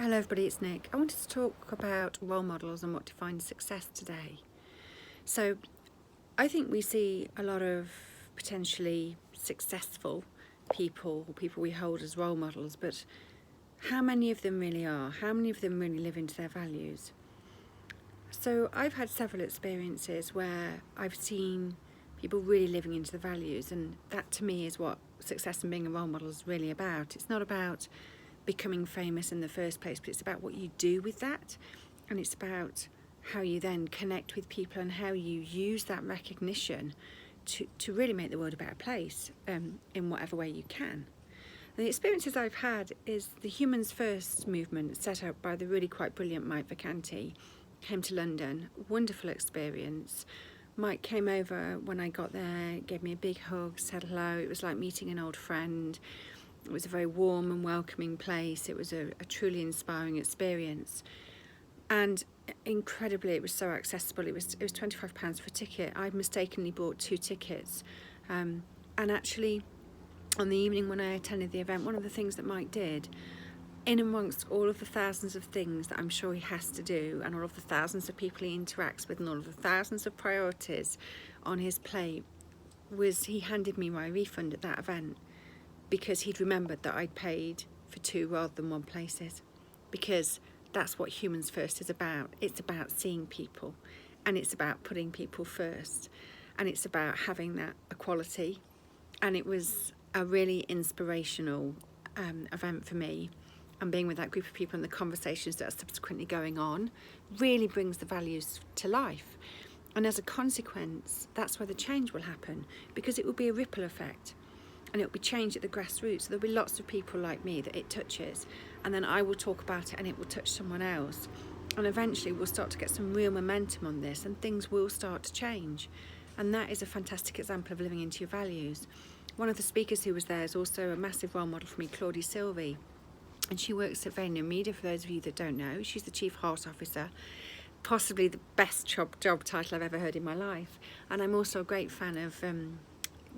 Hello everybody, it's Nick. I wanted to talk about role models and what defines success today. So I think we see a lot of potentially successful people we hold as role models, but how many of them really are? How many of them really live into their values? So I've had several experiences where I've seen people really living into the values, and that to me is what success and being a role model is really about. It's not about becoming famous in the first place, but it's about what you do with that, and it's about how you then connect with people and how you use that recognition to really make the world a better place in whatever way you can. And the experiences I've had is the Humans First movement set up by the really quite brilliant Mike Vacanti came to London. Wonderful experience. Mike came over when I got there, gave me a big hug, said hello. It was like meeting an old friend. It was a very warm and welcoming place. It was a truly inspiring experience. And incredibly, it was so accessible. It was £25 for a ticket. I'd mistakenly bought 2 tickets. And actually, on the evening when I attended the event, one of the things that Mike did, in amongst all of the thousands of things that I'm sure he has to do, and all of the thousands of people he interacts with, and all of the thousands of priorities on his plate, was he handed me my refund at that event, because he'd remembered that I'd paid for 2 rather than 1 places, because that's what Humans First is about. It's about seeing people, and it's about putting people first, and it's about having that equality. And it was a really inspirational event for me, and being with that group of people and the conversations that are subsequently going on really brings the values to life. And as a consequence, that's where the change will happen, because it will be a ripple effect. And it will be change at the grassroots. So there'll be lots of people like me that it touches, and then I will talk about it and it will touch someone else. And eventually we'll start to get some real momentum on this, and things will start to change. And that is a fantastic example of living into your values. One of the speakers who was there is also a massive role model for me, Claude, and she works at Vacanti. For those of you that don't know, she's the Chief Heart Officer, possibly the best job title I've ever heard in my life. And I'm also a great fan of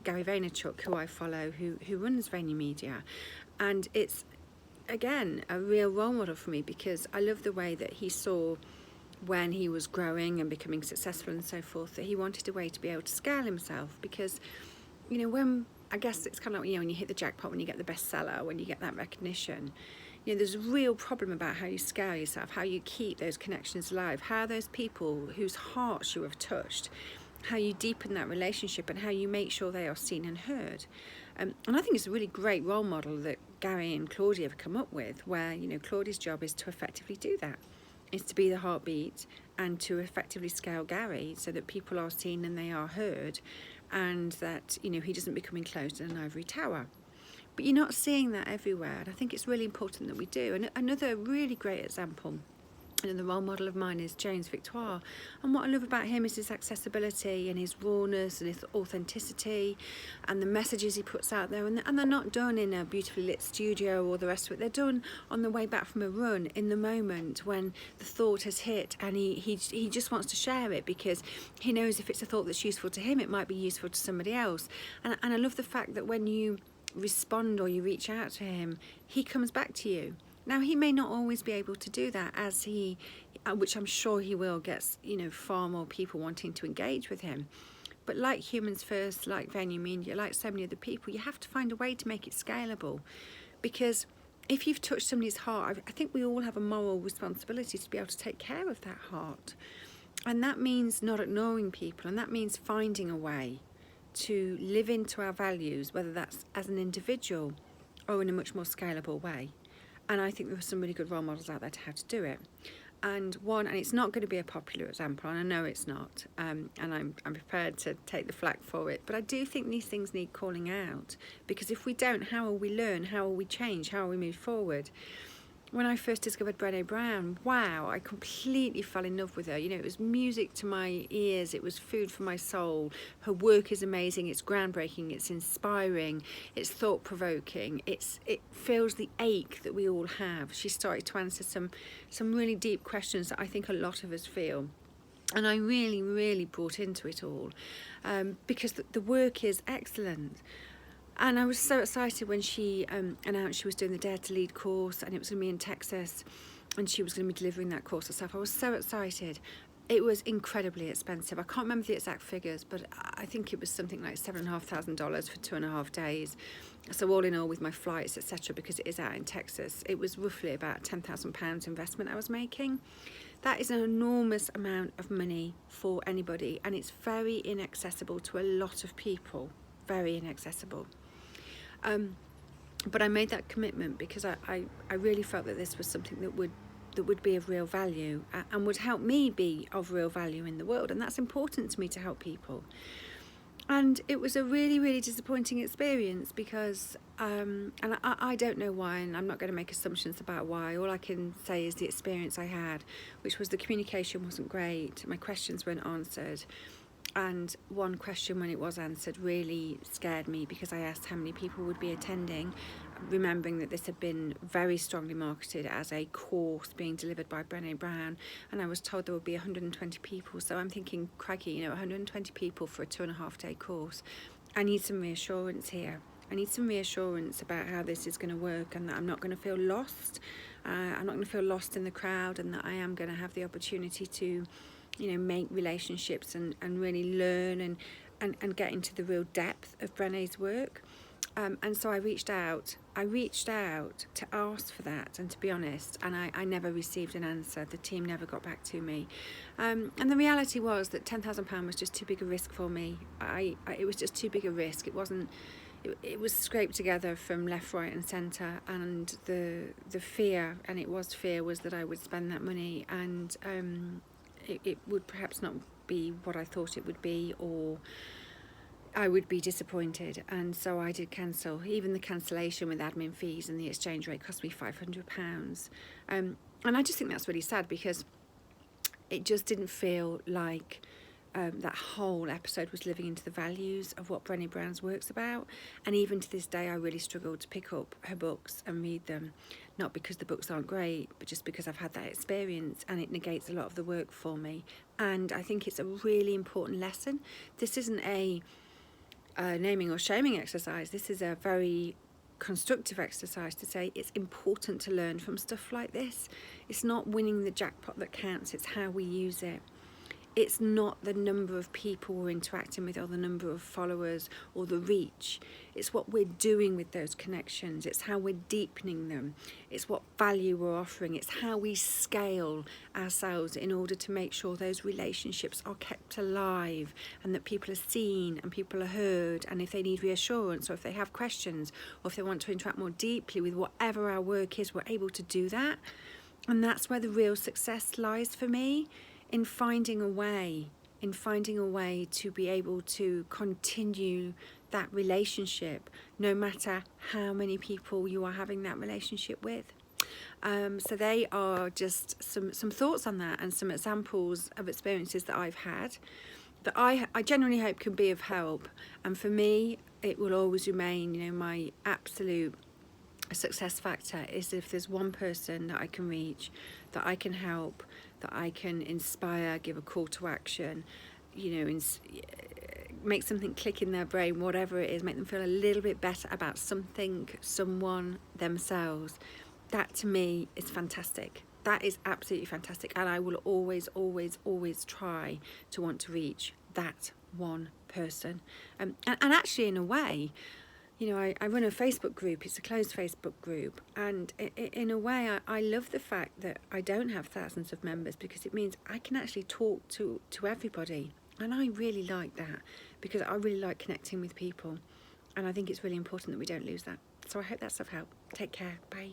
Gary Vaynerchuk, who I follow, who runs Vacanti, and it's again a real role model for me, because I love the way that he saw when he was growing and becoming successful and so forth, that he wanted a way to be able to scale himself. Because when I guess it's kind of like when you hit the jackpot, when you get the bestseller, when you get that recognition, there's a real problem about how you scale yourself, how you keep those connections alive, how those people whose hearts you have touched, how you deepen that relationship, and how you make sure they are seen and heard. And I think it's a really great role model that Gary and Claudia have come up with, where Claudia's job is to effectively do that, is to be the heartbeat and to effectively scale Gary so that people are seen and they are heard, and that he doesn't become enclosed in an ivory tower. But you're not seeing that everywhere, and I think it's really important that we do. And another really great example, and the role model of mine, is Victore. And what I love about him is his accessibility and his rawness and his authenticity and the messages he puts out there. And they're not done in a beautifully lit studio or the rest of it. They're done on the way back from a run, in the moment when the thought has hit, and he just wants to share it, because he knows if it's a thought that's useful to him, it might be useful to somebody else. And I love the fact that when you respond or you reach out to him, he comes back to you. Now, he may not always be able to do that, as which I'm sure he will, gets far more people wanting to engage with him. But like Humans First, like Venue Media, like so many other people, you have to find a way to make it scalable. Because if you've touched somebody's heart, I think we all have a moral responsibility to be able to take care of that heart. And that means not ignoring people, and that means finding a way to live into our values, whether that's as an individual or in a much more scalable way. And I think there are some really good role models out there to how to do it. And it's not going to be a popular example, and I know it's not, and I'm prepared to take the flak for it, but I do think these things need calling out, because if we don't, how will we learn? How will we change? How will we move forward? When I first discovered Brené Brown, wow, I completely fell in love with her. It was music to my ears. It was food for my soul. Her work is amazing. It's groundbreaking. It's inspiring. It's thought-provoking. It fills the ache that we all have. She started to answer some really deep questions that I think a lot of us feel. And I really, really brought into it all, because the work is excellent. And I was so excited when she announced she was doing the Dare to Lead course, and it was going to be in Texas. and she was going to be delivering that course herself. I was so excited. It was incredibly expensive. I can't remember the exact figures, but I think it was something like $7,500 for 2.5 days. So all in all, with my flights, etc., because it is out in Texas, it was roughly about £10,000 investment I was making. That is an enormous amount of money for anybody, and it's very inaccessible to a lot of people. Very inaccessible. But I made that commitment because I really felt that this was something that would be of real value and would help me be of real value in the world, and that's important to me, to help people. And it was a really, really disappointing experience because and I don't know why, and I'm not going to make assumptions about why. All I can say is the experience I had, which was the communication wasn't great, my questions weren't answered, and one question, when it was answered, really scared me because I asked how many people would be attending, remembering that this had been very strongly marketed as a course being delivered by Brené Brown, and I was told there would be 120 people. So I'm thinking, crikey, 120 people for a 2.5 day course. I need some reassurance here. I need some reassurance about how this is going to work, and that I'm not going to feel lost. I'm not going to feel lost in the crowd, and that I am going to have the opportunity to make relationships and really learn and get into the real depth of Brené's work. And so I reached out to ask for that, and to be honest, and I never received an answer. The team never got back to me. And the reality was that £10,000 was just too big a risk for me. It was just too big a risk. It was scraped together from left, right and centre, and the fear, and it was fear, was that I would spend that money and it would perhaps not be what I thought it would be, or I would be disappointed. And so I did cancel. Even the cancellation with admin fees and the exchange rate cost me £500. And I just think that's really sad, because it just didn't feel like that whole episode was living into the values of what Brené Brown's work's about. And even to this day, I really struggled to pick up her books and read them, not because the books aren't great, but just because I've had that experience, and it negates a lot of the work for me. And I think it's a really important lesson. This isn't a naming or shaming exercise. This is a very constructive exercise to say it's important to learn from stuff like this. It's not winning the jackpot that counts, it's how we use it. It's not the number of people we're interacting with, or the number of followers, or the reach. It's what we're doing with those connections. It's how we're deepening them. It's what value we're offering. It's how we scale ourselves in order to make sure those relationships are kept alive, and that people are seen and people are heard. And if they need reassurance, or if they have questions, or if they want to interact more deeply with whatever our work is, we're able to do that. And that's where the real success lies for me, in finding a way to be able to continue that relationship, no matter how many people you are having that relationship with. So they are just some thoughts on that, and some examples of experiences that I've had that I genuinely hope can be of help. And for me, it will always remain, my absolute success factor is if there's one person that I can reach, that I can help, that I can inspire, give a call to action, make something click in their brain, whatever it is, make them feel a little bit better about something, someone, themselves. That to me is fantastic. That is absolutely fantastic. And I will always, always, always try to want to reach that one person. And actually, in a way, I run a Facebook group. It's a closed Facebook group, and in a way I love the fact that I don't have thousands of members, because it means I can actually talk to everybody, and I really like that, because I really like connecting with people, and I think it's really important that we don't lose that. So I hope that's of help. Take care. Bye.